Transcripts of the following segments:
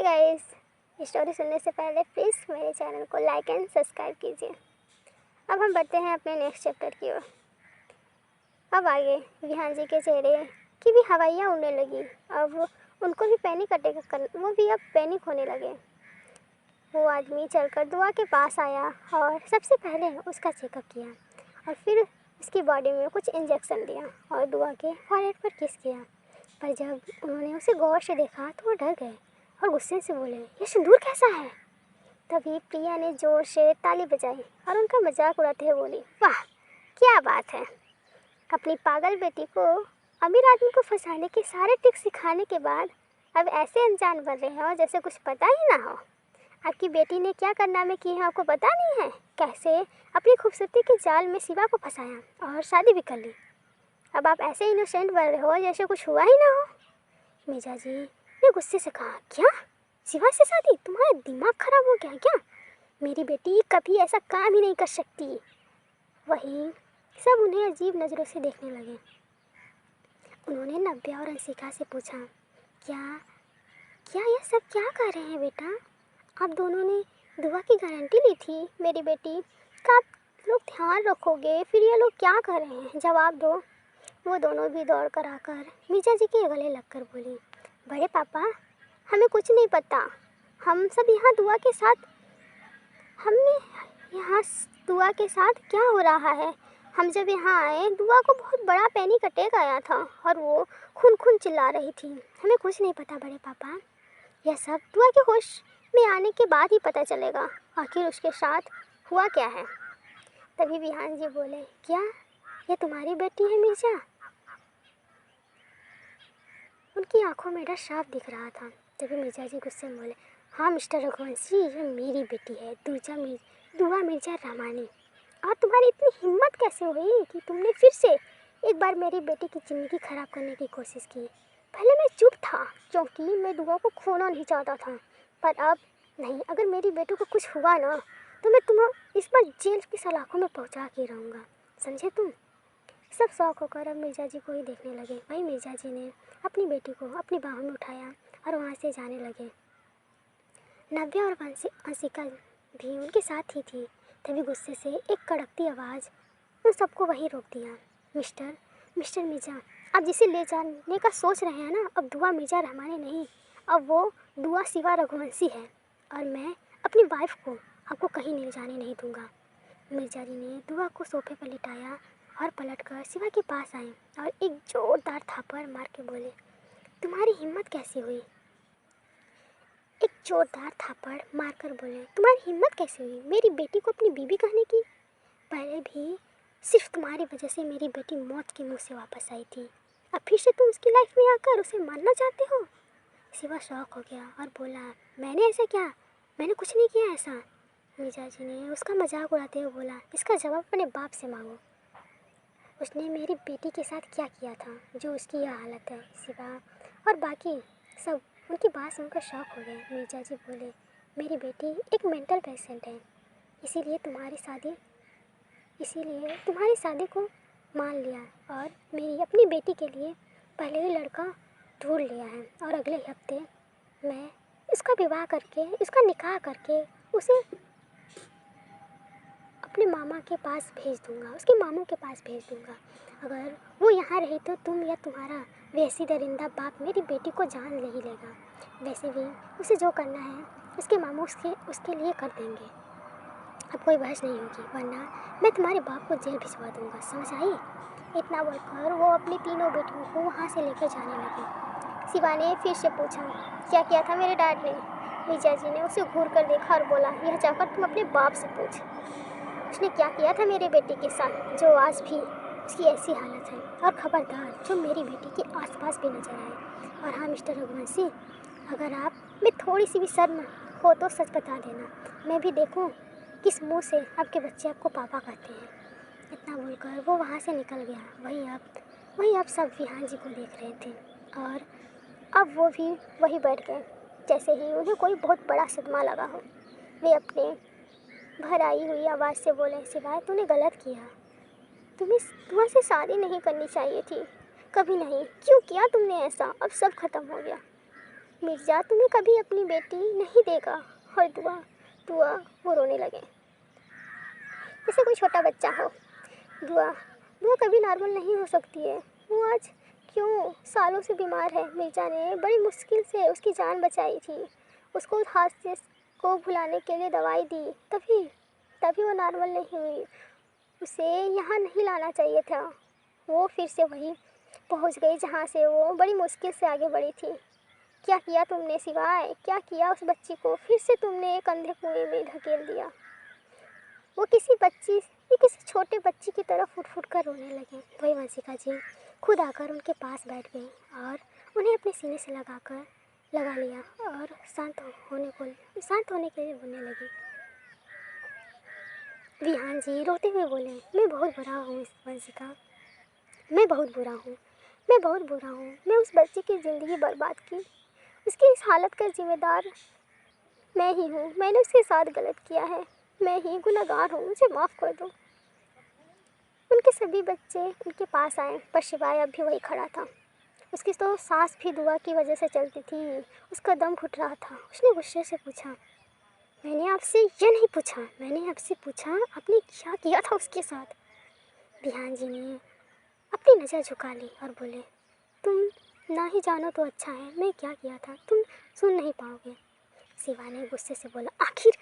Guys, story सुनने से पहले प्लीज़ मेरे चैनल को लाइक एंड सब्सक्राइब कीजिए। अब हम बढ़ते हैं अपने नेक्स्ट चैप्टर की ओर। अब आगे विहान जी के चेहरे की भी हवाइयाँ उड़ने लगी। अब उनको भी पैनिक अटैक कर वो भी अब पैनिक होने लगे। वो आदमी चलकर दुआ के पास आया और सबसे पहले उसका चेकअप किया और फिर उसकी बॉडी में कुछ इंजेक्शन दिया और दुआ के फॉरहेड पर किस किया। पर जब उन्होंने उसे गौर से देखा तो वो डर गए और गुस्से से बोले, ये सिंदूर कैसा है? तभी प्रिया ने जोर से ताली बजाई और उनका मजाक उड़ाते हुए बोली, वाह क्या बात है। अपनी पागल बेटी को अमीर आदमी को फंसाने के सारे ट्रिक्स सिखाने के बाद अब ऐसे अनजान बन रहे हो जैसे कुछ पता ही ना हो। आपकी बेटी ने क्या कारनामे किए हैं आपको पता नहीं है? कैसे अपनी खूबसूरती के जाल में शिवा को फंसाया और शादी भी कर ली। अब आप ऐसे इनोसेंट बन रहे हो जैसे कुछ हुआ ही ना हो। मिर्जा जी ने गुस्से से कहा, क्या शिवा से शादी? तुम्हारा दिमाग खराब हो गया क्या? मेरी बेटी कभी ऐसा काम ही नहीं कर सकती। वहीं सब उन्हें अजीब नज़रों से देखने लगे। उन्होंने नव्या और अंशिका से पूछा, क्या क्या ये सब क्या कर रहे हैं बेटा? आप दोनों ने दुआ की गारंटी ली थी मेरी बेटी का आप लोग ध्यान रखोगे, फिर ये लोग क्या कर रहे हैं? जवाब दो। वो दोनों भी दौड़ कर आकर मिर्जा जी के गले लगकर बोली, बड़े पापा हमें कुछ नहीं पता। हम सब यहाँ दुआ के साथ क्या हो रहा है? हम जब यहाँ आए दुआ को बहुत बड़ा पैनिक अटैक आया था और वो खून चिल्ला रही थी। हमें कुछ नहीं पता बड़े पापा। यह सब दुआ के होश में आने के बाद ही पता चलेगा आखिर उसके साथ हुआ क्या है। तभी विहान जी बोले, क्या ये तुम्हारी बेटी है मिर्जा? उनकी आंखों में डर साफ दिख रहा था। तभी मिर्जा जी गुस्से में बोले, हाँ मिस्टर रघुवंशी, ये मेरी बेटी है दुआ मिर्जा रामानी। और तुम्हारी इतनी हिम्मत कैसे हुई कि तुमने फिर से एक बार मेरी बेटी की ज़िंदगी ख़राब करने की कोशिश की? पहले मैं चुप था क्योंकि मैं दुआ को खोना नहीं चाहता था, पर अब नहीं। अगर मेरी बेटी को कुछ हुआ ना तो मैं तुम्हें इस बार जेल की सलाखों में पहुँचा के रहूँगा, समझे तुम? सब शौक होकर अब मिर्जा जी को ही देखने लगे। वहीं मिर्जा जी ने अपनी बेटी को अपनी बाहों में उठाया और वहाँ से जाने लगे। नव्या और अंशिका भी उनके साथ ही थी। तभी गुस्से से एक कड़कती आवाज़ उन सबको वहीं रोक दिया। मिस्टर मिर्जा, आप जिसे ले जाने का सोच रहे हैं ना, अब दुआ मिर्जा रहमानी नहीं, अब वो दुआ शिवा रघुवंशी है और मैं अपनी वाइफ को आपको कहीं ले जाने नहीं दूँगा। मिर्जा जी ने दुआ को सोफे पर लिटाया और पलटकर शिवा के पास आए और एक जोरदार थापड़ मार के बोले, तुम्हारी हिम्मत कैसे हुई? एक जोरदार थापड़ मारकर बोले, तुम्हारी हिम्मत कैसे हुई मेरी बेटी को अपनी बीवी कहने की? पहले भी सिर्फ तुम्हारी वजह से मेरी बेटी मौत के मुंह से वापस आई थी। अब फिर से तुम उसकी लाइफ में आकर उसे मारना चाहते हो? शिवा शॉक हो गया और बोला, मैंने ऐसा क्या? मैंने कुछ नहीं किया ऐसा। मिर्जा जी ने उसका मजाक उड़ाते हुए बोला, इसका जवाब अपने बाप से मांगो। उसने मेरी बेटी के साथ क्या किया था जो उसकी यह हालत है? शिवा और बाकी सब उनकी बात सुनकर शॉक हो गए। मिर्जा जी बोले, मेरी बेटी एक मेंटल पेशेंट है, इसीलिए तुम्हारी शादी को मान लिया और मेरी अपनी बेटी के लिए पहले ही लड़का ढूंढ लिया है और अगले हफ्ते मैं उसका विवाह करके, उसका निकाह करके उसे अपने मामा के पास भेज दूँगा, उसके मामू के पास भेज दूँगा। अगर वो यहाँ रही तो तुम या तुम्हारा वैसी दरिंदा बाप मेरी बेटी को जान ले ही लेगा। वैसे भी उसे जो करना है उसके मामू उसके लिए कर देंगे। अब कोई बहस नहीं होगी, वरना मैं तुम्हारे बाप को जेल भिजवा दूँगा, समझ आई? इतना बोलकर वो अपनी तीनों बेटियों को वहाँ से लेकर जाने लगे। शिवा ने फिर से पूछा, क्या किया था मेरे डैड ने? मिर्जा जी ने उसे घूर कर देखा और बोला, यह जाकर तुम अपने बाप से पूछ, उसने क्या किया था मेरे बेटे के साथ जो आज भी उसकी ऐसी हालत है। और खबरदार जो मेरी बेटी के आसपास भी नजर आए। और हाँ मिस्टर रघुवंशी, अगर आप में थोड़ी सी भी शर्म हो तो सच बता देना, मैं भी देखूं किस मुंह से आपके बच्चे आपको पापा कहते हैं। इतना बोलकर वो वहाँ से निकल गया। वहीं अब सब विहान जी को देख रहे थे और अब वो भी वहीं बैठ गए जैसे ही उन्हें कोई बहुत बड़ा सदमा लगा हो। वे अपने भर आई हुई आवाज़ से बोले, शिवाय तूने गलत किया, तुम्हें दुआ से शादी नहीं करनी चाहिए थी, कभी नहीं। क्यों किया तुमने ऐसा? अब सब खत्म हो गया। मिर्ज़ा तुम्हें कभी अपनी बेटी नहीं देगा। और दुआ दुआ वो रोने लगे जैसे कोई छोटा बच्चा हो। दुआ दुआ कभी नॉर्मल नहीं हो सकती है। वो आज क्यों सालों से बीमार है। मिर्ज़ा ने बड़ी मुश्किल से उसकी जान बचाई थी। उसको हादसे को भुलाने के लिए दवाई दी, तभी तभी वो नॉर्मल नहीं हुई। उसे यहाँ नहीं लाना चाहिए था। वो फिर से वहीं पहुँच गई जहाँ से वो बड़ी मुश्किल से आगे बढ़ी थी। क्या किया तुमने सिवाय? क्या किया उस बच्ची को? फिर से तुमने एक अंधे कुएं में धकेल दिया। वो किसी छोटे बच्ची की तरह फुट फुट कर रोने लगे। वही वंशिका जी खुद आकर उनके पास बैठ गई और उन्हें अपने सीने से लगा लिया और शांत होने के लिए बोलने लगी। विहान जी रोते हुए बोले, मैं बहुत बुरा हूँ वंशिका, मैं बहुत बुरा हूँ, मैं बहुत बुरा हूँ। मैं उस बच्ची की ज़िंदगी बर्बाद की। उसकी इस हालत का जिम्मेदार मैं ही हूँ। मैंने उसके साथ गलत किया है। मैं ही गुनहगार हूँ, मुझे माफ़ कर दो। उनके सभी बच्चे उनके पास आए, पर शिवाय अब भी वही खड़ा था। उसकी तो सांस भी दुआ की वजह से चलती थी। उसका दम घुट रहा था। उसने गुस्से से पूछा, मैंने आपसे ये नहीं पूछा, मैंने आपसे पूछा आपने क्या किया था उसके साथ। विहान जी ने अपनी नज़र झुका ली और बोले, तुम ना ही जानो तो अच्छा है मैं क्या किया था, तुम सुन नहीं पाओगे। शिवा ने गुस्से से बोला, आखिर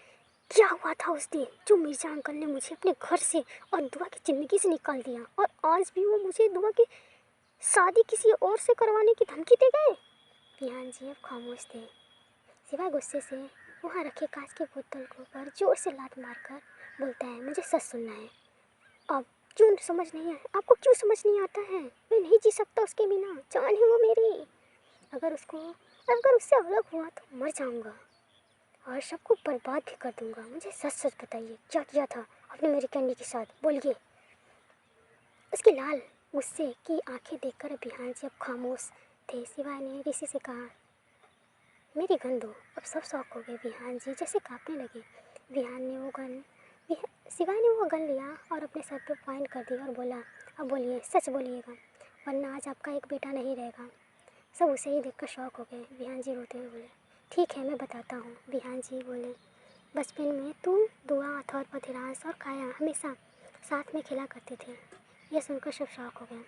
क्या हुआ था उस दिन जो मिर्जा अंकल ने मुझे अपने घर से और दुआ की ज़िंदगी से निकाल दिया, और आज भी वो मुझे दुआ की शादी किसी और से करवाने की धमकी दे गए। विहान जी अब खामोश थे। शिवा गुस्से से वहाँ रखे कांच की बोतल को पर जोर से लात मारकर बोलता है, मुझे सच सुनना है। अब क्यों समझ नहीं है आपको? क्यों समझ नहीं आता है? मैं नहीं जी सकता उसके बिना। जान है वो मेरी। अगर उससे अलग हुआ तो मर जाऊंगा और सबको बर्बाद भी कर दूंगा। मुझे सच सच बताइए, क्या किया था आपने मेरी कैंडी के साथ? बोलिए। उसकी लाल गुस्से की आंखें देखकर विहान जी अब खामोश थे। शिवा ने ऋषि से कहा, मेरी गन दो। अब सब शौक हो गए। विहान जी जैसे कांपने लगे। शिवा ने वो गन लिया और अपने सर पे पॉइंट कर दिया और बोला, अब बोलिए, सच बोलिएगा, वरना आज आपका एक बेटा नहीं रहेगा। सब उसे ही देखकर शौक हो गए। विहान जी रोते हुए बोले, ठीक है मैं बताता हूँ। विहान जी बोले, बचपन में तू, दुआ, अथर्व, पथिरांश और काया हमेशा साथ में खेला करते थे। यह सुनकर सब शौक हो गए।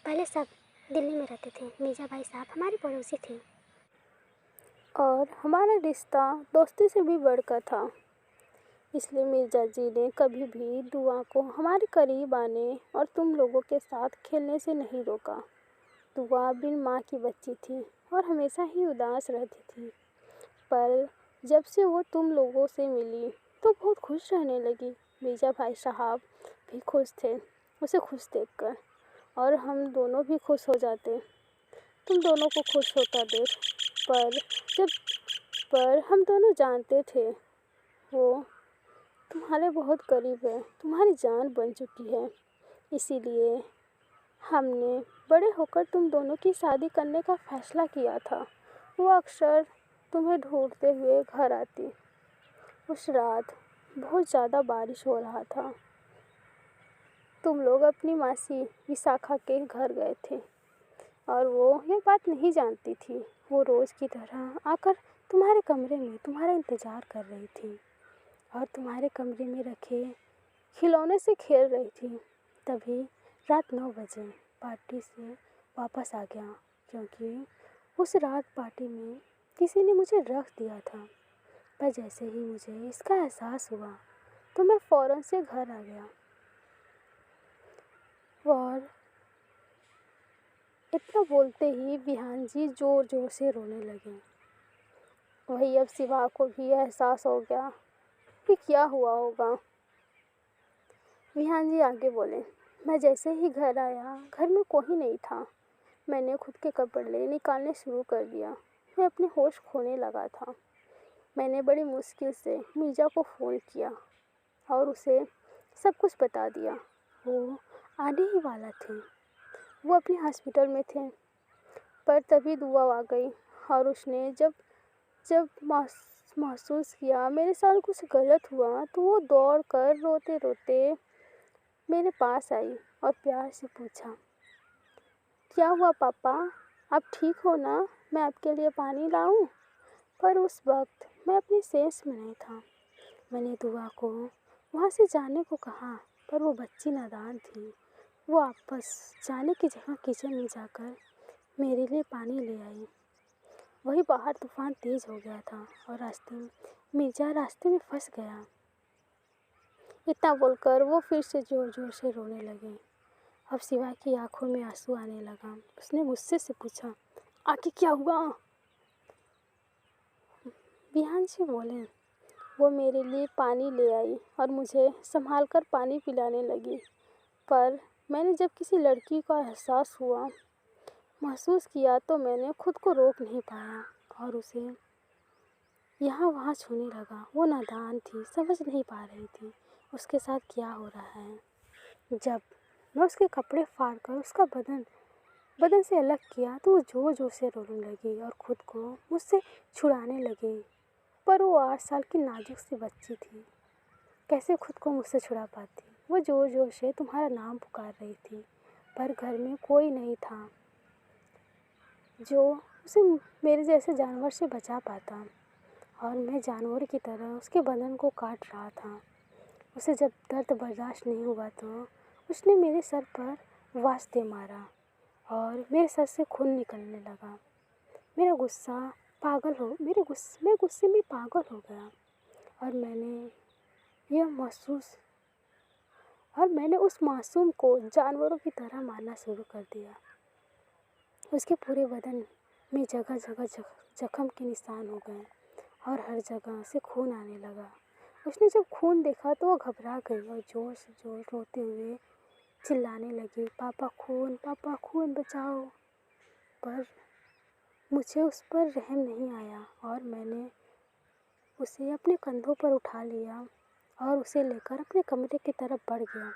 पहले सब दिल्ली में रहते थे। मिर्जा भाई साहब हमारे पड़ोसी थे और हमारा रिश्ता दोस्ती से भी बढ़कर था। इसलिए मिर्जा जी ने कभी भी दुआ को हमारे करीब आने और तुम लोगों के साथ खेलने से नहीं रोका। दुआ बिन माँ की बच्ची थी और हमेशा ही उदास रहती थी, पर जब से वो तुम लोगों से मिली तो बहुत खुश रहने लगी। मिर्जा भाई साहब भी खुश थे उसे खुश देखकर, और हम दोनों भी खुश हो जाते तुम दोनों को खुश होता देख। पर जब पर हम दोनों जानते थे वो तुम्हारे बहुत करीब है, तुम्हारी जान बन चुकी है। इसीलिए हमने बड़े होकर तुम दोनों की शादी करने का फैसला किया था। वो अक्सर तुम्हें ढूंढते हुए घर आती। उस रात बहुत ज़्यादा बारिश हो रहा था। तुम लोग अपनी मासी विशाखा के घर गए थे और वो ये बात नहीं जानती थी। वो रोज़ की तरह आकर तुम्हारे कमरे में तुम्हारा इंतज़ार कर रही थी और तुम्हारे कमरे में रखे खिलौने से खेल रही थी। तभी रात 9 बजे पार्टी से वापस आ गया, क्योंकि उस रात पार्टी में किसी ने मुझे रख दिया था। पर जैसे ही मुझे इसका एहसास हुआ तो मैं फ़ौरन से घर आ गया और इतना बोलते ही विहान जी ज़ोर ज़ोर से रोने लगे। वही अब शिवा को भी एहसास हो गया कि क्या हुआ होगा। विहान जी आगे बोले, मैं जैसे ही घर आया घर में कोई नहीं था। मैंने खुद के कपड़े निकालने शुरू कर दिया। मैं अपने होश खोने लगा था। मैंने बड़ी मुश्किल से मिर्जा को फ़ोन किया और उसे सब कुछ बता दिया। वो आने ही वाला थे। वो अपने हॉस्पिटल में थे, पर तभी दुआ आ गई और उसने जब जब महसूस किया मेरे साथ कुछ गलत हुआ तो वो दौड़ कर रोते रोते मेरे पास आई और प्यार से पूछा, क्या हुआ पापा, आप ठीक हो ना? मैं आपके लिए पानी लाऊं? पर उस वक्त मैं अपनी सेंस में नहीं था। मैंने दुआ को वहाँ से जाने को कहा, पर वो बच्ची नादान थी। वो वापस जाने की जगह किचन में जाकर मेरे लिए पानी ले आई। वही बाहर तूफान तेज हो गया था और मिर्जा रास्ते में फंस गया। इतना बोलकर वो फिर से जोर जोर से रोने लगे। अब शिवा की आंखों में आंसू आने लगा। उसने गुस्से से पूछा, आगे क्या हुआ? बिहांशी बोले, वो मेरे लिए पानी ले आई और मुझे संभाल कर पानी पिलाने लगी। पर मैंने जब किसी लड़की का एहसास महसूस किया तो मैंने खुद को रोक नहीं पाया और उसे यहाँ वहाँ छूने लगा। वो नादान थी, समझ नहीं पा रही थी उसके साथ क्या हो रहा है। जब मैं उसके कपड़े फाड़ कर उसका बदन से अलग किया तो वो जोर जोर से रोने लगी और खुद को मुझसे छुड़ाने लगी। पर वो 8 साल की नाजुक सी बच्ची थी, कैसे खुद को मुझसे छुड़ा पाती। वो जोर जोर से तुम्हारा नाम पुकार रही थी, पर घर में कोई नहीं था जो उसे मेरे जैसे जानवर से बचा पाता और मैं जानवर की तरह उसके बदन को काट रहा था। उसे जब दर्द बर्दाश्त नहीं हुआ तो उसने मेरे सर पर वास्ते मारा और मेरे सर से खून निकलने लगा। मैं गुस्से में पागल हो गया और मैंने उस मासूम को जानवरों की तरह मारना शुरू कर दिया। उसके पूरे बदन में जगह जगह जख्म के निशान हो गए और हर जगह से खून आने लगा। उसने जब खून देखा तो वो घबरा गई और जोर से रोते हुए चिल्लाने लगी, पापा खून बचाओ। पर मुझे उस पर रहम नहीं आया और मैंने उसे अपने कंधों पर उठा लिया और उसे लेकर अपने कमरे की तरफ बढ़ गया।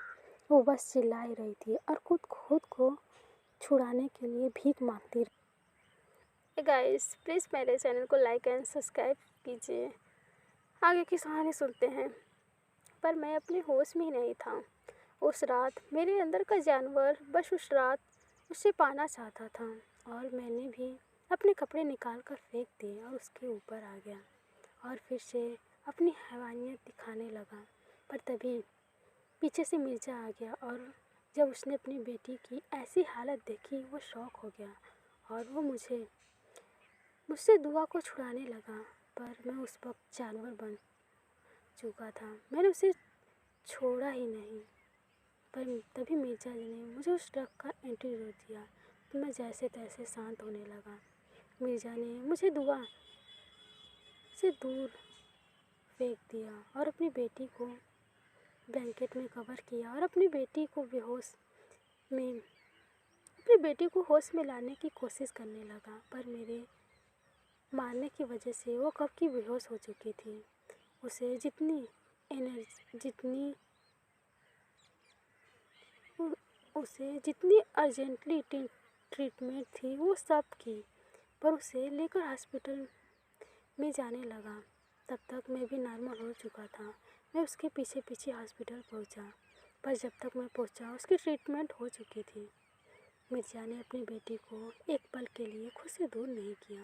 वो बस चिल्ला ही रही थी और खुद को छुड़ाने के लिए भीख मांगती रही। गाइस, प्लीज़ मेरे चैनल को लाइक एंड सब्सक्राइब कीजिए। आगे की कहानी सुनते हैं। पर मैं अपने होश में ही नहीं था। उस रात मेरे अंदर का जानवर बस उस रात उससे पाना चाहता था और मैंने भी अपने कपड़े निकाल कर फेंक दिए और उसके ऊपर आ गया और फिर से अपनी हैवानियत दिखाने लगा। पर तभी पीछे से मिर्जा आ गया और जब उसने अपनी बेटी की ऐसी हालत देखी वो शॉक हो गया और वो मुझसे दुआ को छुड़ाने लगा। पर मैं उस वक्त जानवर बन चुका था। मैंने उसे छोड़ा ही नहीं। पर तभी मिर्जा जी ने मुझे उस ट्रक का एंटीडोट दिया तो मैं जैसे तैसे शांत होने लगा। मिर्जा ने मुझे दुआ से दूर फेंक दिया और अपनी बेटी को ब्लैंकेट में कवर किया और अपनी बेटी को होश में लाने की कोशिश करने लगा। पर मेरे मारने की वजह से वो कब की बेहोश हो चुकी थी। उसे जितनी अर्जेंटली ट्रीटमेंट थी वो सब की, पर उसे लेकर हॉस्पिटल में जाने लगा। तब तक मैं भी नॉर्मल हो चुका था। मैं उसके पीछे पीछे हॉस्पिटल पहुंचा, पर जब तक मैं पहुंचा उसकी ट्रीटमेंट हो चुकी थी। मिर्जा ने अपनी बेटी को एक पल के लिए खुद से दूर नहीं किया,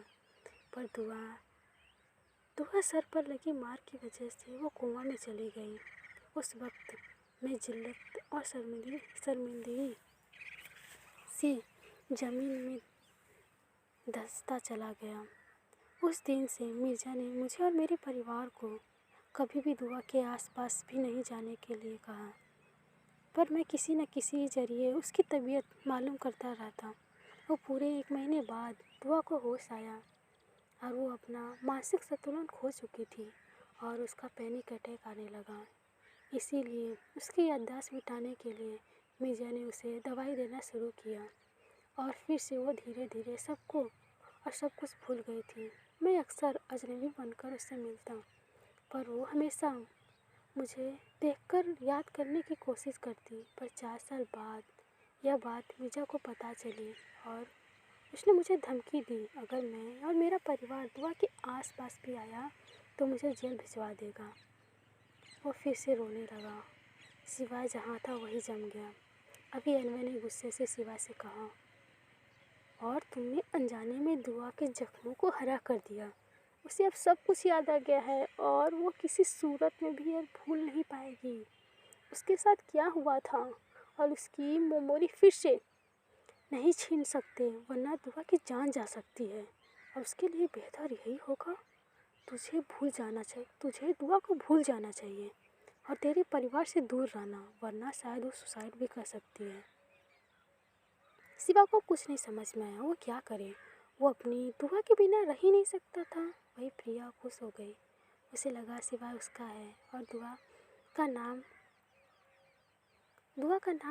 पर दुआ सर पर लगी मार की वजह से वो कोमा में चली गई। उस वक्त मैं जिल्लत और शर्मिंदगी सी ज़मीन में धंसता चला गया। उस दिन से मिर्जा ने मुझे और मेरे परिवार को कभी भी दुआ के आसपास भी नहीं जाने के लिए कहा। पर मैं किसी न किसी जरिए उसकी तबीयत मालूम करता रहता। वो पूरे 1 महीने बाद दुआ को होश आया और वो अपना मानसिक संतुलन खो चुकी थी और उसका पैनिक अटैक आने लगा। इसीलिए उसकी याददाश्त मिटाने के लिए मिर्जा ने उसे दवाई देना शुरू किया और फिर से वो धीरे धीरे सब कुछ भूल गई थी। मैं अक्सर अजनबी बनकर उससे मिलता, पर वो हमेशा मुझे देखकर याद करने की कोशिश करती। पर 4 साल बाद यह बात मिर्जा को पता चली और उसने मुझे धमकी दी, अगर मैं और मेरा परिवार दुआ के आसपास भी आया तो मुझे जेल भिजवा देगा। वो फिर से रोने लगा। शिवा जहाँ था वहीं जम गया। अभी अनवर ने गुस्से से शिवा से कहा, और तुमने अनजाने में दुआ के जख्मों को हरा कर दिया। उसे अब सब कुछ याद आ गया है और वो किसी सूरत में भी अब भूल नहीं पाएगी उसके साथ क्या हुआ था, और उसकी मेमोरी फिर से नहीं छीन सकते, वरना दुआ की जान जा सकती है। और उसके लिए बेहतर यही होगा तुझे दुआ को भूल जाना चाहिए और तेरे परिवार से दूर रहना, वरना शायद वो सुसाइड भी कर सकती है। शिवा को कुछ नहीं समझ में आया, वो क्या करे। वो अपनी दुआ के बिना रह ही नहीं सकता था। वही प्रिया खुश हो गई, उसे लगा शिवा उसका है और दुआ का नाम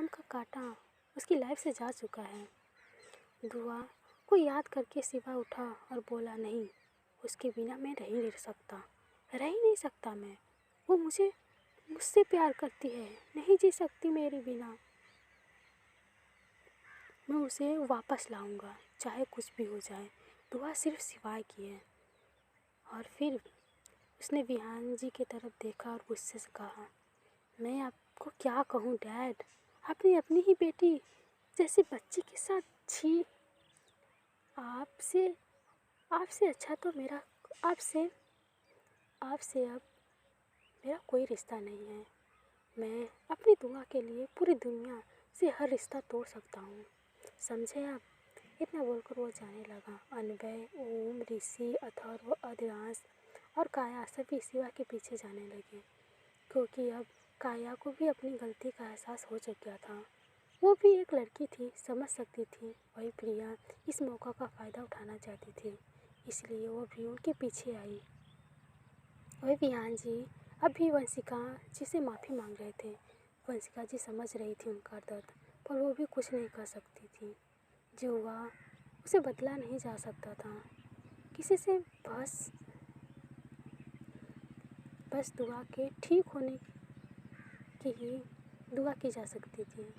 का कांटा उसकी लाइफ से जा चुका है। दुआ को याद करके शिवा उठा और बोला, नहीं, उसके बिना मैं रह ही नहीं सकता मैं। वो मुझसे प्यार करती है, नहीं जी सकती मेरे बिना। मैं उसे वापस लाऊंगा, चाहे कुछ भी हो जाए। दुआ सिर्फ शिवा की है। और फिर उसने विहान जी की तरफ देखा और गुस्से से कहा, मैं आपको क्या कहूँ डैड, आपने अपनी ही बेटी जैसे बच्ची के साथ छी। आपसे अच्छा तो आपसे अब मेरा कोई रिश्ता नहीं है। मैं अपनी दुआ के लिए पूरी दुनिया से हर रिश्ता तोड़ सकता हूँ, समझे आप। इतना बोलकर वो जाने लगा। अनवय, ओम, ऋषि, अथर्व, अधिरांश और काया सभी शिवा के पीछे जाने लगे, क्योंकि अब काया को भी अपनी गलती का एहसास हो चुका था। वो भी एक लड़की थी, समझ सकती थी। वही प्रिया इस मौका का फ़ायदा उठाना चाहती थी, इसलिए वो भी उनके पीछे आई। वही विहान जी अब भी वंशिका जी से माफ़ी मांग रहे थे। वंशिका जी समझ रही थी उनका दर्द, पर वो भी कुछ नहीं कर सकती थी। जो हुआ उसे बदला नहीं जा सकता था किसी से। बस दुआ के ठीक होने की ही दुआ की जा सकती थी।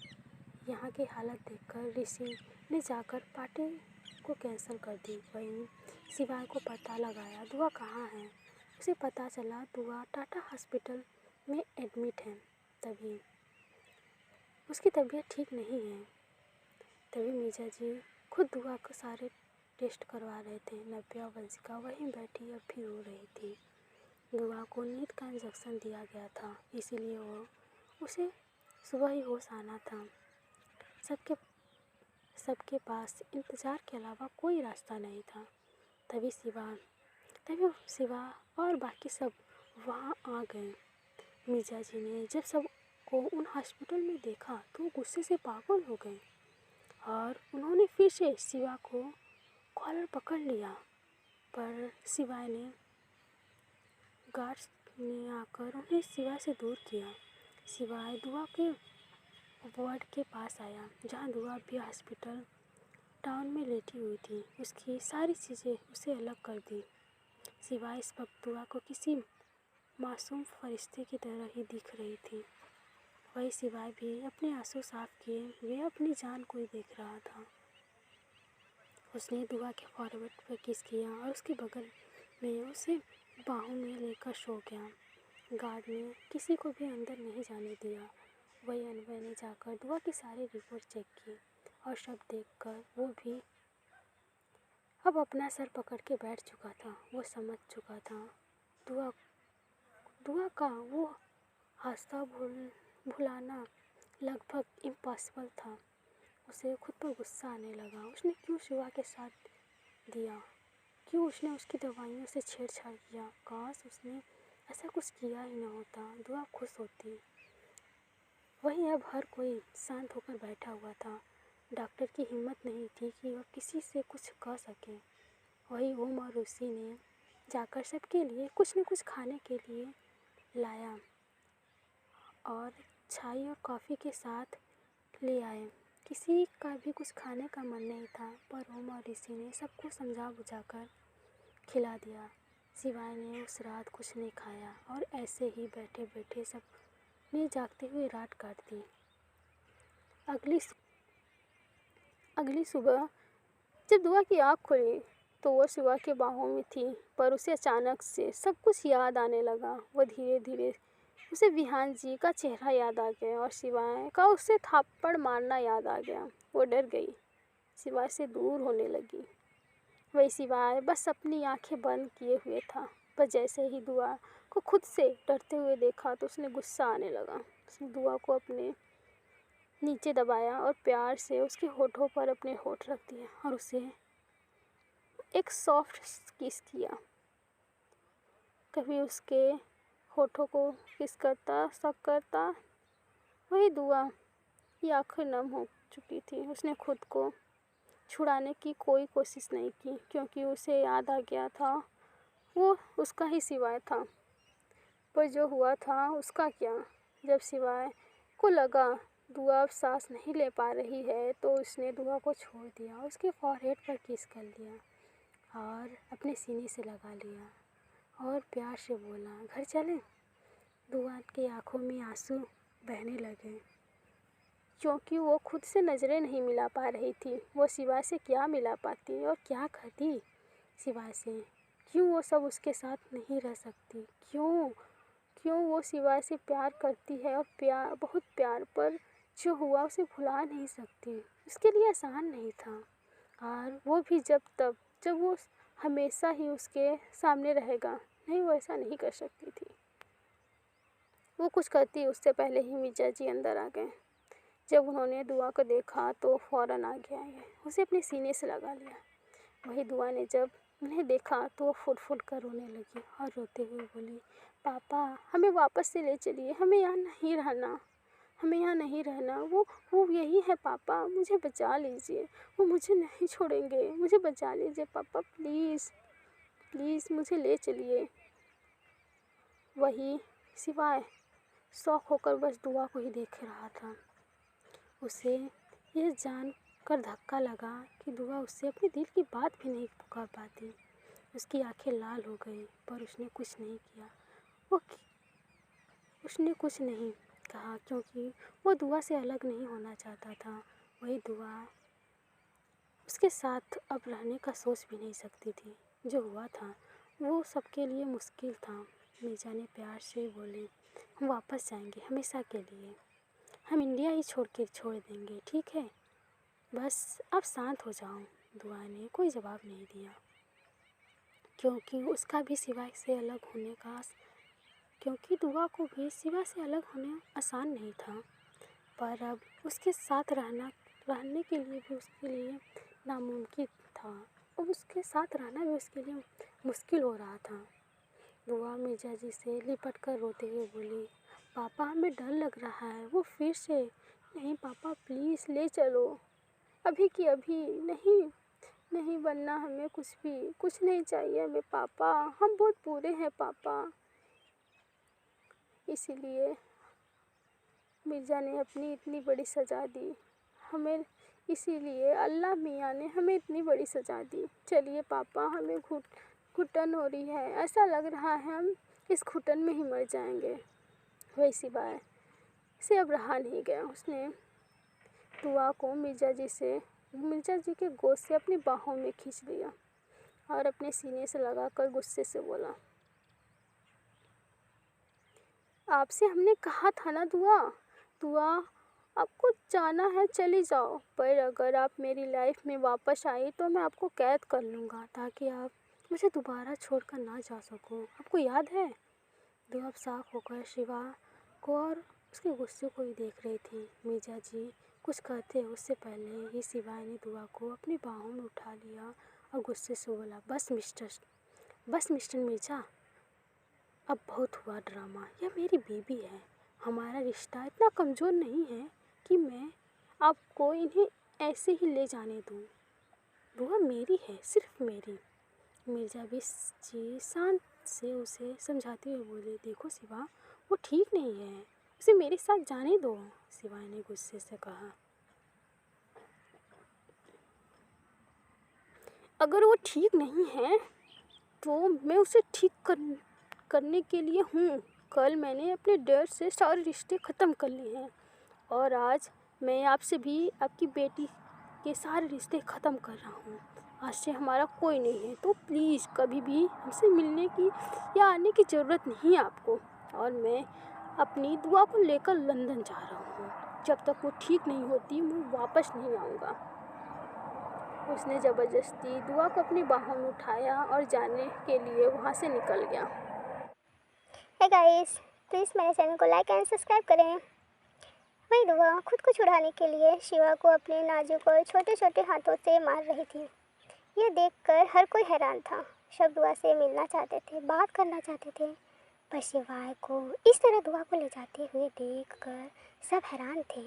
यहाँ की हालत देखकर ऋषि ने जाकर पार्टी को कैंसिल कर दी। वहीं शिवाय को पता लगाया दुआ कहाँ है। उसे पता चला दुआ टाटा हॉस्पिटल में एडमिट है। तभी उसकी तबीयत ठीक नहीं है। तभी मीजा जी खुद दुआ को सारे टेस्ट करवा रहे थे। नव्या वंशिका वहीं बैठी अब भी रो रही थी। दुआ को नींद का इंजेक्शन दिया गया था, इसीलिए उसे सुबह ही होश आना था। सबके पास इंतज़ार के अलावा कोई रास्ता नहीं था। तभी शिवा और बाकी सब वहाँ आ गए। मीजा जी ने जब सबको उन हॉस्पिटल में देखा तो वो गुस्से से पागल हो गए और उन्होंने फिर से शिवा को कॉलर पकड़ लिया, पर गार्ड्स ने आकर उन्हें शिवा से दूर किया। शिवाय दुआ के वार्ड के पास आया, जहाँ दुआ भी हॉस्पिटल टाउन में लेटी हुई थी। उसकी सारी चीज़ें उसे अलग कर दी। शिवाय इस वक्त दुआ को किसी मासूम फरिश्ते की तरह ही दिख रही थी। वही शिवाय भी अपने आंसू साफ किए हुए अपनी जान को ही देख रहा था। उसने दुआ के फॉरवर्ड पर किस किया और उसके बगल में उसे बाहों में लेकर सो गया। गार्ड ने किसी को भी अंदर नहीं जाने दिया। वही अनवय ने जाकर दुआ की सारी रिपोर्ट चेक की और सब देखकर वो भी अब अपना सर पकड़ के बैठ चुका था। वो समझ चुका था दुआ का वो हादसा भुलाना लगभग इम्पॉसिबल था। उसे खुद पर गुस्सा आने लगा। उसने क्यों शिवा के साथ दिया, क्यों उसने उसकी दवाइयों से छेड़छाड़ किया। काश उसने ऐसा कुछ किया ही ना होता, दुआ खुश होती। वहीं अब हर कोई शांत होकर बैठा हुआ था। डॉक्टर की हिम्मत नहीं थी कि वह किसी से कुछ कह सके। वही ओम और ऋषि ने जाकर सबके लिए कुछ न कुछ खाने के लिए लाया और चाय और कॉफ़ी के साथ ले आए। किसी का भी कुछ खाने का मन नहीं था, पर ओम और ऋषि ने सबको समझा बुझाकर खिला दिया। शिवाय ने उस रात कुछ नहीं खाया और ऐसे ही बैठे बैठे सब ने जागते हुए रात काट दी। अगली सुबह जब दुआ की आँख खुली तो वह शिवा के बाहों में थी, पर उसे अचानक से सब कुछ याद आने लगा। वह धीरे धीरे उसे विहान जी का चेहरा याद आ गया और शिवाय का उसे थप्पड़ मारना याद आ गया। वो डर गई। सिवाय से दूर होने लगी। वही सिवाय बस अपनी आंखें बंद किए हुए था। पर जैसे ही दुआ को खुद से डरते हुए देखा तो उसने गुस्सा आने लगा। उसने दुआ को अपने नीचे दबाया और प्यार से उसके होठों पर अपने होठ रख दिए और उसे एक सॉफ्ट किस किया। कभी उसके होठों को किस करता सक करता। वही दुआ की आंखें नम हो चुकी थी। उसने खुद को छुड़ाने की कोई कोशिश नहीं की क्योंकि उसे याद आ गया था वो उसका ही सिवाय था। पर जो हुआ था उसका क्या। जब सिवाय को लगा दुआ अब सांस नहीं ले पा रही है तो उसने दुआ को छोड़ दिया, उसके फॉरहेड पर किस कर लिया और अपने सीने से लगा लिया और प्यार से बोला, घर चलें। दुआ की आंखों में आंसू बहने लगे क्योंकि वो खुद से नज़रें नहीं मिला पा रही थी। वो सिवाय से क्या मिला पाती और क्या कहती सिवाय से। क्यों वो सब उसके साथ नहीं रह सकती। क्यों वो सिवाय से प्यार करती है और बहुत प्यार, पर जो हुआ उसे भुला नहीं सकती। उसके लिए आसान नहीं था और वो भी जब वो हमेशा ही उसके सामने रहेगा। नहीं, वो ऐसा नहीं कर सकती थी। वो कुछ करती उससे पहले ही मिर्जा जी अंदर आ गए। जब उन्होंने दुआ को देखा तो फ़ौरन आगे आए, उसे अपने सीने से लगा लिया। वही दुआ ने जब उन्हें देखा तो वो फुट फुट कर रोने लगी और रोते हुए बोली, पापा हमें वापस से ले चलिए, हमें यहाँ नहीं रहना। वो यही है पापा, मुझे बचा लीजिए, वो मुझे नहीं छोड़ेंगे, मुझे बचा लीजिए पापा, प्लीज़ प्लीज़ मुझे ले चलिए। वही सिवाय शौक होकर बस दुआ को ही देख रहा था। उसे यह जान कर धक्का लगा कि दुआ उससे अपने दिल की बात भी नहीं कर पाती। उसकी आंखें लाल हो गई पर उसने कुछ नहीं किया। उसने कुछ नहीं कहा क्योंकि वो दुआ से अलग नहीं होना चाहता था। वही दुआ उसके साथ अब रहने का सोच भी नहीं सकती थी। जो हुआ था वो सबके लिए मुश्किल था। मिर्जा ने प्यार से बोले, हम वापस जाएंगे हमेशा के लिए, हम इंडिया ही छोड़ देंगे, ठीक है, बस आप शांत हो जाओ। दुआ ने कोई जवाब नहीं दिया क्योंकि उसका भी सिवा से अलग होने का क्योंकि दुआ को भी सिवा से अलग होना आसान नहीं था। पर अब उसके साथ रहने के लिए भी उसके लिए नामुमकिन था। अब उसके साथ रहना भी उसके लिए मुश्किल हो रहा था। दुआ मिर्जा जी से लिपट कर रोते हुए बोली, पापा हमें डर लग रहा है, वो फिर से। नहीं पापा प्लीज़ ले चलो, अभी की अभी। नहीं बनना हमें कुछ नहीं चाहिए हमें पापा, हम बहुत बुरे हैं पापा। इसीलिए मिर्ज़ा ने अपनी इतनी बड़ी सज़ा दी हमें, इसीलिए अल्लाह मियाँ ने हमें इतनी बड़ी सज़ा दी। चलिए पापा, हमें घुटन हो रही है, ऐसा लग रहा है हम इस घुटन में ही मर जाएंगे। वही सिवाय से अब रहा नहीं गया। उसने दुआ को मिर्ज़ा जी के गोद से अपनी बाहों में खींच लिया और अपने सीने से लगाकर गुस्से से बोला, आपसे हमने कहा था ना दुआ आपको जाना है चली जाओ, पर अगर आप मेरी लाइफ में वापस आई तो मैं आपको कैद कर लूँगा ताकि आप मुझे दोबारा छोड़कर ना जा सको। आपको याद है? दुआ साफ होकर शिवा को और उसके गुस्से को ही देख रही थी। मिर्जा जी कुछ कहते उससे पहले ही शिवा ने दुआ को अपनी बाहों में उठा लिया और गुस्से से बोला, बस मिस्टर मिर्जा, अब बहुत हुआ ड्रामा। यह मेरी बेबी है, हमारा रिश्ता इतना कमज़ोर नहीं है कि मैं आपको इन्हें ऐसे ही ले जाने दूँ। दुआ मेरी है, सिर्फ मेरी। मिर्जा भी जी शांत से उसे समझाते हुए बोले, देखो शिवा, वो ठीक नहीं है, उसे मेरे साथ जाने दो। शिवा ने गुस्से से कहा, अगर वो ठीक नहीं है तो मैं उसे ठीक करने के लिए हूँ। कल मैंने अपने डैड से सारे रिश्ते ख़त्म कर लिए हैं और आज मैं आपसे भी आपकी बेटी के सारे रिश्ते ख़त्म कर रहा हूँ। आज से हमारा कोई नहीं है, तो प्लीज़ कभी भी हमसे मिलने की या आने की ज़रूरत नहीं है आपको। और मैं अपनी दुआ को लेकर लंदन जा रहा हूँ। जब तक वो ठीक नहीं होती मैं वापस नहीं आऊँगा। उसने ज़बरदस्ती दुआ को अपनी बाहों में उठाया और जाने के लिए वहाँ से निकल गया। हे गाइस, प्लीज़ मेरे चैनल को लाइक एंड सब्सक्राइब करें। वही दुआ खुद को छुड़ाने के लिए शिवा को अपने नाजुक और छोटे छोटे हाथों से मार रही थी। यह देखकर हर कोई हैरान था। सब दुआ से मिलना चाहते थे, बात करना चाहते थे, पर शिवाय को इस तरह दुआ को ले जाते हुए देखकर सब हैरान थे।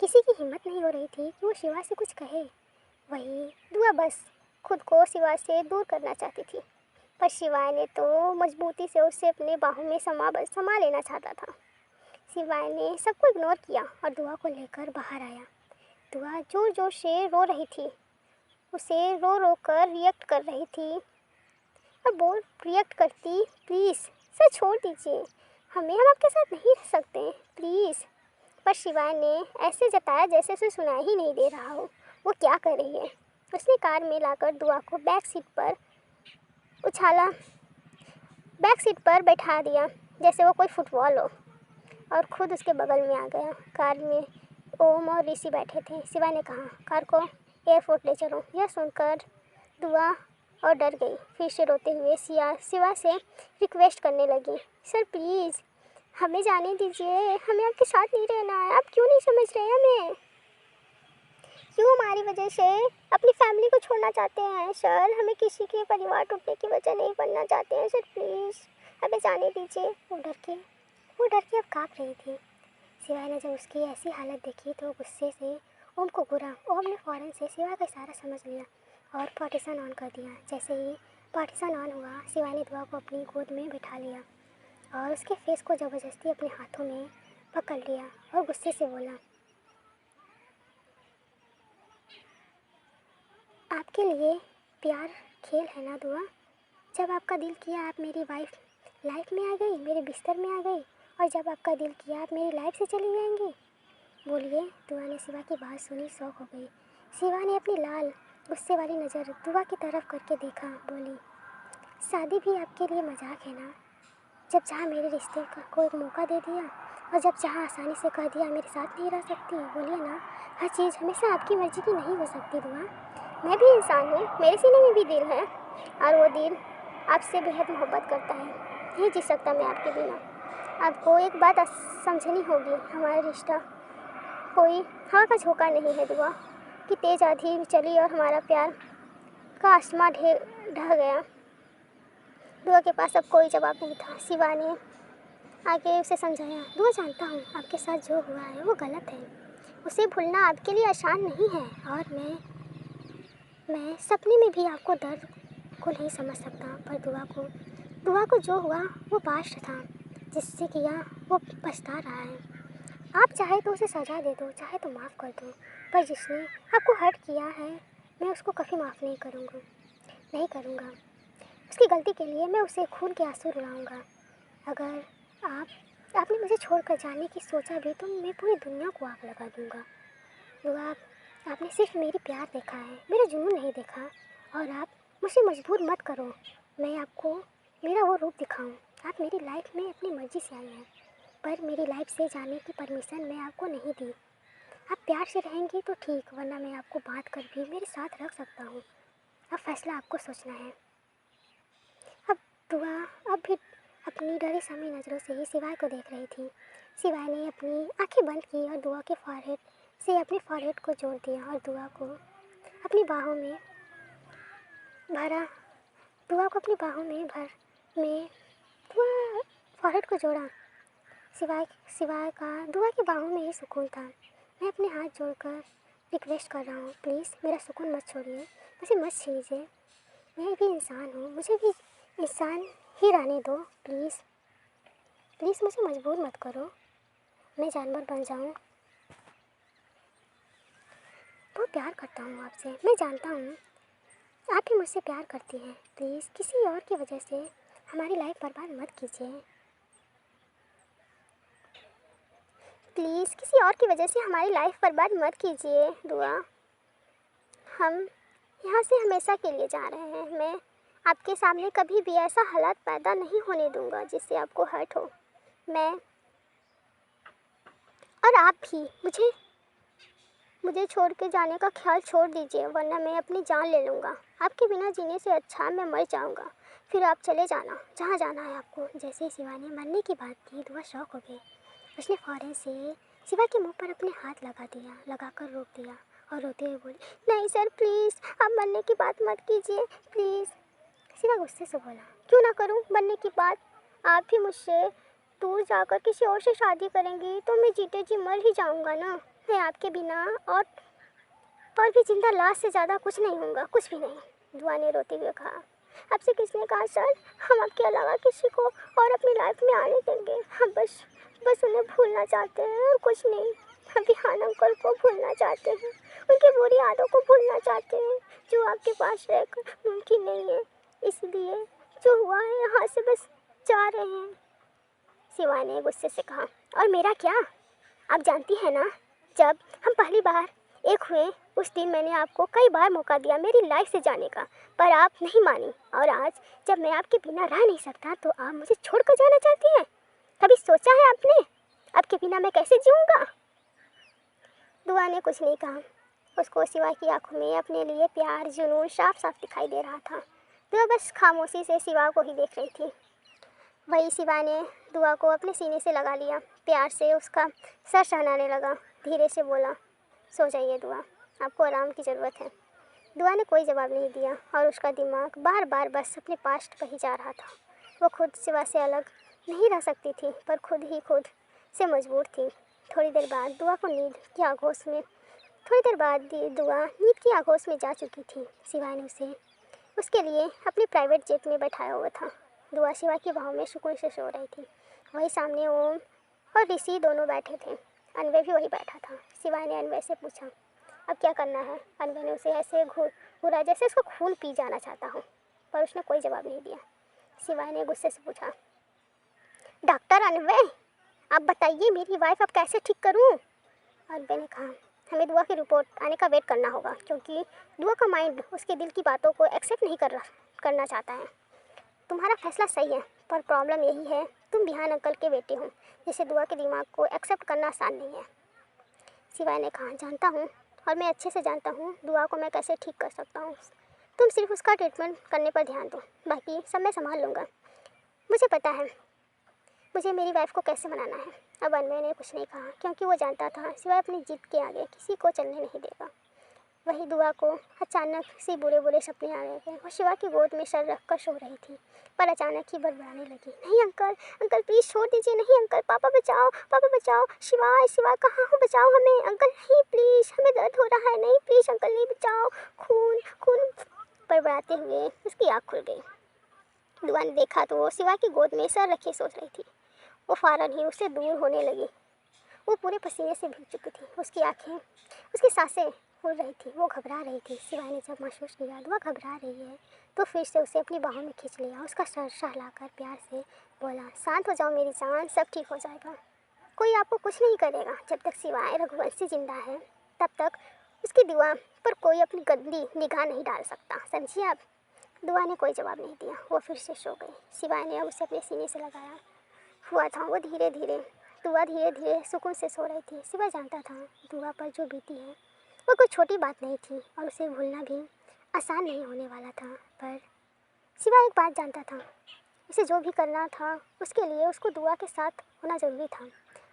किसी की हिम्मत नहीं हो रही थी कि वो शिवा से कुछ कहे। वही दुआ बस खुद को शिवा से दूर करना चाहती थी, पर शिवाय ने तो मजबूती से उसे अपने बाहों में समा लेना चाहता था। शिवाय ने सबको इग्नोर किया और दुआ को लेकर बाहर आया। दुआ जोर जोर से रो रही थी, उसे रो रो कर रिएक्ट कर रही थी और बोल रिएक्ट करती, प्लीज़ सर छोड़ दीजिए हम आपके साथ नहीं रह सकते प्लीज़। पर शिवाय ने ऐसे जताया जैसे उसे सुनाई ही नहीं दे रहा हो वो क्या कर रही है। उसने कार में लाकर दुआ को बैक सीट पर उछाला, बैक सीट पर बैठा दिया जैसे वो कोई फुटबॉल हो, और खुद उसके बगल में आ गया। कार में ओम और ऋषि बैठे थे। शिवा ने कहा, कार को एयरपोर्ट ले चलो। यह सुनकर दुआ और डर गई। फिर से रोते हुए शिवा से रिक्वेस्ट करने लगी, सर प्लीज़ हमें जाने दीजिए, हमें आपके साथ नहीं रहना है। आप क्यों नहीं समझ रहे हमें? क्यों हमारी वजह से अपनी फैमिली को छोड़ना चाहते हैं? सर हमें किसी के परिवार टूटने की वजह नहीं बनना चाहते हैं सर, प्लीज़ हमें जाने दीजिए। वो डर के अब काँप रही थी। शिवाय ने जब उसकी ऐसी हालत देखी तो गुस्से से ओम को घूरा। ओम ने फ़ौरन से शिवाय का इशारा समझ लिया और पार्टीशन ऑन कर दिया। जैसे ही पार्टीशन ऑन हुआ, शिवाय ने दुआ को अपनी गोद में बिठा लिया और उसके फेस को ज़बरदस्ती अपने हाथों में पकड़ लिया और गुस्से से बोला, आपके लिए प्यार खेल है ना दुआ? जब आपका दिल किया आप मेरी लाइफ में आ गई, मेरे बिस्तर में आ गई, और जब आपका दिल किया आप मेरी लाइफ से चली जाएंगी। बोलिए। दुआ ने शिवा की बात सुनी शौक हो गई। शिवा ने अपनी लाल गुस्से वाली नज़र दुआ की तरफ करके देखा। बोली, शादी भी आपके लिए मजाक है ना? जब चाहा मेरे रिश्ते को एक मौका दे दिया और जब चाहा आसानी से कह दिया मेरे साथ नहीं रह सकती। बोलिए ना, हर चीज़ हमेशा आपकी मर्ज़ी की नहीं हो सकती दुआ। मैं भी इंसान हूँ, मेरे सीने में भी दिल है और वो दिल आपसे बेहद मोहब्बत करता है। नहीं जी सकता मैं आपके बिना। आपको एक बात समझनी होगी, हमारा रिश्ता कोई हवा का झोंका नहीं है दुआ कि तेज़ आंधी चली और हमारा प्यार का आसमां ढह गया। दुआ के पास अब कोई जवाब नहीं था। शिवा ने आगे उसे समझाया, दुआ जानता हूँ आपके साथ जो हुआ है वो गलत है, उसे भूलना आपके लिए आसान नहीं है, और मैं सपने में भी आपको दर्द को नहीं समझ सकता। पर दुआ को जो हुआ वो पास्ट था, जिससे किया वो पछता रहा है। आप चाहे तो उसे सज़ा दे दो, चाहे तो माफ़ कर दो, पर जिसने आपको हर्ट किया है मैं उसको कभी माफ़ नहीं करूँगा। उसकी गलती के लिए मैं उसे खून के आंसू रुलाऊंगा। अगर आपने मुझे छोड़कर जाने की सोचा भी तो मैं पूरी दुनिया को आग लगा दूंगा। दुआ, आपने सिर्फ मेरी प्यार देखा है, मेरा जुनून नहीं देखा, और आप मुझे मजबूर मत करो मैं आपको मेरा वो रूप दिखाऊं। आप मेरी लाइफ में अपनी मर्जी से आई हैं, पर मेरी लाइफ से जाने की परमिशन मैं आपको नहीं दी। आप प्यार से रहेंगी तो ठीक, वरना मैं आपको बात कर भी मेरे साथ रख सकता हूँ। अब फैसला आपको सोचना है। अब दुआ अब भी अपनी डरी समी नज़रों से ही शिवाय को देख रही थी। शिवाय ने अपनी आंखें बंद की और दुआ के फॉरहेड से अपने फॉरहेड को जोड़ दिया और दुआ को अपनी बाहों में दुआ फॉरहेड को जोड़ा। शिवाय का दुआ की बाहों में ही सुकून था। मैं अपने हाथ जोड़कर रिक्वेस्ट कर रहा हूँ, प्लीज़ मेरा सुकून मत छोड़िए, मुझे मत छीनिए। मैं भी इंसान हूँ, मुझे भी इंसान ही रहने दो प्लीज़। मुझे मजबूर मत करो मैं जानवर बन जाऊँ। बहुत प्यार करता हूँ आपसे, मैं जानता हूँ आप भी मुझसे प्यार करती हैं। प्लीज़ किसी और की वजह से हमारी लाइफ बर्बाद मत कीजिए। दुआ, हम यहाँ से हमेशा के लिए जा रहे हैं। मैं आपके सामने कभी भी ऐसा हालात पैदा नहीं होने दूँगा जिससे आपको हर्ट हो। मैं और आप भी मुझे छोड़ के जाने का ख्याल छोड़ दीजिए, वरना मैं अपनी जान ले लूँगा। आपके बिना जीने से अच्छा मैं मर जाऊँगा। फिर आप चले जाना, जहाँ जाना है आपको। जैसे ही शिवा ने मरने की बात की, दुआ शॉक हो गई। उसने फ़ौरन से शिवा के मुंह पर अपने हाथ लगाकर रोक दिया और रोते हुए बोली, नहीं सर प्लीज़, आप मरने की बात मत कीजिए प्लीज़। शिवा गुस्से से बोला, क्यों ना करूं मरने की बात? आप भी मुझसे दूर जाकर किसी और से शादी करेंगी तो मैं जीते जी मर ही जाऊंगा ना। मैं आपके बिना और भी जिंदा लाश से ज़्यादा कुछ नहीं होऊंगा, कुछ भी नहीं। दुआ ने रोते हुए कहा, आपसे किसने कहा सर, हम आपके अलावा किसी को और अपनी लाइफ में आने देंगे? हम बस उन्हें भूलना चाहते हैं और कुछ नहीं। हम विहान अंकल को भूलना चाहते हैं, उनकी बुरी आदतों को भूलना चाहते हैं, जो आपके पास रहकर मुमकिन नहीं है। इसलिए जो हुआ है यहाँ से बस जा रहे हैं। शिवा ने गुस्से से कहा, और मेरा क्या? आप जानती हैं ना, जब हम पहली बार एक हुए उस दिन मैंने आपको कई बार मौका दिया मेरी लाइफ से जाने का, पर आप नहीं मानी। और आज जब मैं आपके बिना रह नहीं सकता तो आप मुझे छोड़कर जाना चाहती हैं। कभी सोचा है आपने आपके बिना मैं कैसे जीऊँगा? दुआ ने कुछ नहीं कहा। उसको शिवा की आंखों में अपने लिए प्यार जुनून साफ साफ दिखाई दे रहा था। दुआ बस खामोशी से शिवा को ही देख रही थी। वही शिवा ने दुआ को अपने सीने से लगा लिया, प्यार से उसका सर सहलाने लगा, धीरे से बोला, सो जाइए दुआ, आपको आराम की ज़रूरत है। दुआ ने कोई जवाब नहीं दिया और उसका दिमाग बार बार बस अपने पास्ट पर ही जा रहा था। वो खुद शिवा से अलग नहीं रह सकती थी, पर खुद से मजबूर थी। थोड़ी देर बाद दुआ नींद की आगोश में जा चुकी थी। शिवा ने उसे उसके लिए अपनी प्राइवेट जेट में बैठाया हुआ था। दुआ शिवा की बाहों में सुकून से सो रही थी। वही सामने ओम और ऋषि दोनों बैठे थे। अनवय भी वही बैठा था। शिवा ने अनवय से पूछा, अब क्या करना है? अनवय ने उसे ऐसे घूरा जैसे उसको खून पी जाना चाहता हो, पर उसने कोई जवाब नहीं दिया। शिवा ने गुस्से से पूछा, डॉक्टर अनवय, आप बताइए मेरी वाइफ अब कैसे ठीक करूं? अनवय ने कहा, हमें दुआ की रिपोर्ट आने का वेट करना होगा, क्योंकि दुआ का माइंड उसके दिल की बातों को एक्सेप्ट नहीं करना चाहता है। तुम्हारा फैसला सही है, पर प्रॉब्लम यही है, तुम बिहान अंकल के बेटे हो, जिसे दुआ के दिमाग को एक्सेप्ट करना आसान नहीं है। शिवाय ने कहा, जानता हूँ, और मैं अच्छे से जानता हूँ दुआ को मैं कैसे ठीक कर सकता हूँ। तुम सिर्फ उसका ट्रीटमेंट करने पर ध्यान दो, बाकी सब मैं संभाल लूँगा। मुझे पता है मुझे मेरी वाइफ को कैसे मनाना है। अब अनवय ने कुछ नहीं कहा, क्योंकि वो जानता था शिवाय अपनी जिद के आगे किसी को चलने नहीं देगा। वही दुआ को अचानक से बुरे बुरे सपने आ रहे थे। वो शिवा की गोद में सर रख कर सो रही थी, पर अचानक ही बड़बड़ाने लगी, नहीं अंकल, अंकल प्लीज़ छोड़ दीजिए, नहीं अंकल, पापा बचाओ, शिवा कहाँ हो, बचाओ हमें अंकल, नहीं प्लीज़, हमें दर्द हो रहा है, नहीं प्लीज़ अंकल, नहीं बचाओ, खून खून। बड़बड़ाते हुए उसकी आँख खुल गई। दुआ ने देखा तो वो शिवा की गोद में सर रखे सोच रही थी। वो फ़ौरन ही उससे दूर होने लगी। वो पूरे पसीने से भीग चुकी थी। उसकी आँखें, उसकी सांसें फूल रही थी। वो घबरा रही थी। शिवा ने जब महसूस किया दुआ घबरा रही है तो फिर से उसे अपनी बाहों में खींच लिया। उसका सर सहलाकर प्यार से बोला, शांत हो जाओ मेरी जान, सब ठीक हो जाएगा। कोई आपको कुछ नहीं करेगा। जब तक शिवाय रघुवंशी जिंदा है तब तक उसकी दुआ पर कोई अपनी गंदी निगाह नहीं डाल सकता, समझिए आप। दुआ ने कोई जवाब नहीं दिया। वो फिर से सो गई। शिवाय ने उसे अपने सीने से लगाया हुआ था। वो दुआ धीरे धीरे सुकून से सो रही थी। शिवा जानता था दुआ पर जो बीती है वो कोई छोटी बात नहीं थी और उसे भूलना भी आसान नहीं होने वाला था। पर शिवा एक बात जानता था, उसे जो भी करना था उसके लिए उसको दुआ के साथ होना ज़रूरी था।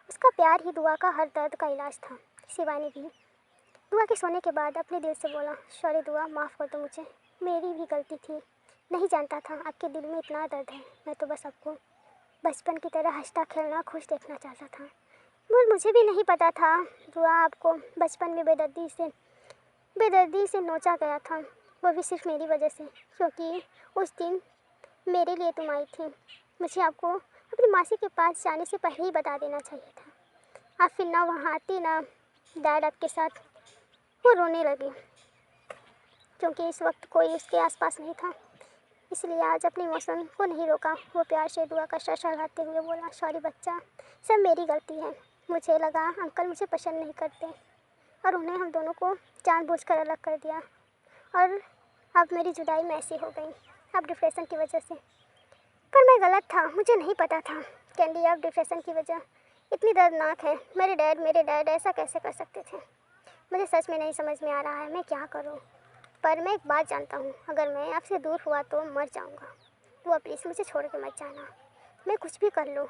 उसका प्यार ही दुआ का हर दर्द का इलाज था। शिवा ने भी दुआ के सोने के बाद अपने दिल से बोला, सॉरी दुआ, माफ़ कर दो मुझे, मेरी भी गलती थी। नहीं जानता था आपके दिल में इतना दर्द है। मैं तो बस आपको बचपन की तरह हंसता खेलना खुश देखना चाहता था। मुझे भी नहीं पता था दुआ आपको बचपन में बेदर्दी से नोचा गया था, वो भी सिर्फ मेरी वजह से, क्योंकि उस दिन मेरे लिए तुम आई थी। मुझे आपको अपनी मासी के पास जाने से पहले ही बता देना चाहिए था। आप फिर ना वहाँ आती ना डैड आपके साथ। वो रोने लगी क्योंकि इस वक्त कोई उसके आसपास नहीं था, इसलिए आज अपने इमोशन को नहीं रोका। वो प्यार से दुआ का सर सहलाते हुए बोला, सॉरी बच्चा, सब मेरी गलती है। मुझे लगा अंकल मुझे पसंद नहीं करते और उन्हें हम दोनों को जानबूझकर अलग कर दिया, और अब मेरी जुदाई में ऐसी हो गई, अब डिप्रेशन की वजह से। पर मैं गलत था, मुझे नहीं पता था कैंडी अब डिप्रेशन की वजह इतनी दर्दनाक है। मेरे डैड ऐसा कैसे कर सकते थे? मुझे सच में नहीं समझ में आ रहा है मैं क्या करूं। पर मैं एक बात जानता हूं, अगर मैं आपसे दूर हुआ तो मर जाऊंगा। दुआ प्लीज़ मुझे छोड़ के मत जाना। मैं कुछ भी कर लूँ,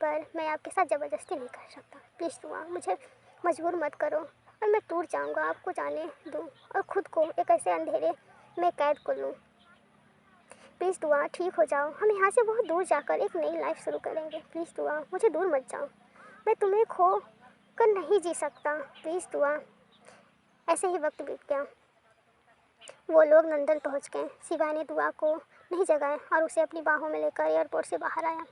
पर मैं आपके साथ ज़बरदस्ती नहीं कर सकता। प्लीज़ दुआ मुझे मजबूर मत करो और मैं टूट जाऊंगा आपको जाने दूँ और ख़ुद को एक ऐसे अंधेरे में कैद कर लूँ। प्लीज़ दुआ ठीक हो जाओ, हम यहाँ से बहुत दूर जाकर एक नई लाइफ शुरू करेंगे। प्लीज़ दुआ मुझे दूर मत जाओ, मैं तुम्हें खो कर नहीं जी सकता। प्लीज़ दुआ। ऐसे ही वक्त बीत गया। वो लोग लंदन पहुंच गए। शिवा ने दुआ को नहीं जगाया और उसे अपनी बाहों में लेकर एयरपोर्ट से बाहर आया।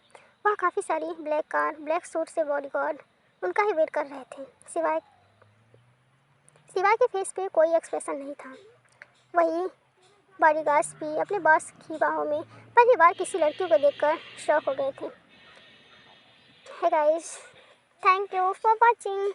वहाँ काफ़ी सारी ब्लैक कार, ब्लैक सूट से बॉडीगार्ड उनका ही वेट कर रहे थे। शिवा के फेस पे कोई एक्सप्रेशन नहीं था। वही बॉडीगार्ड्स भी अपने बॉस की बाहों में पहली बार किसी लड़की को देखकर शॉक हो गए थे। Hey guys, thank you for watching.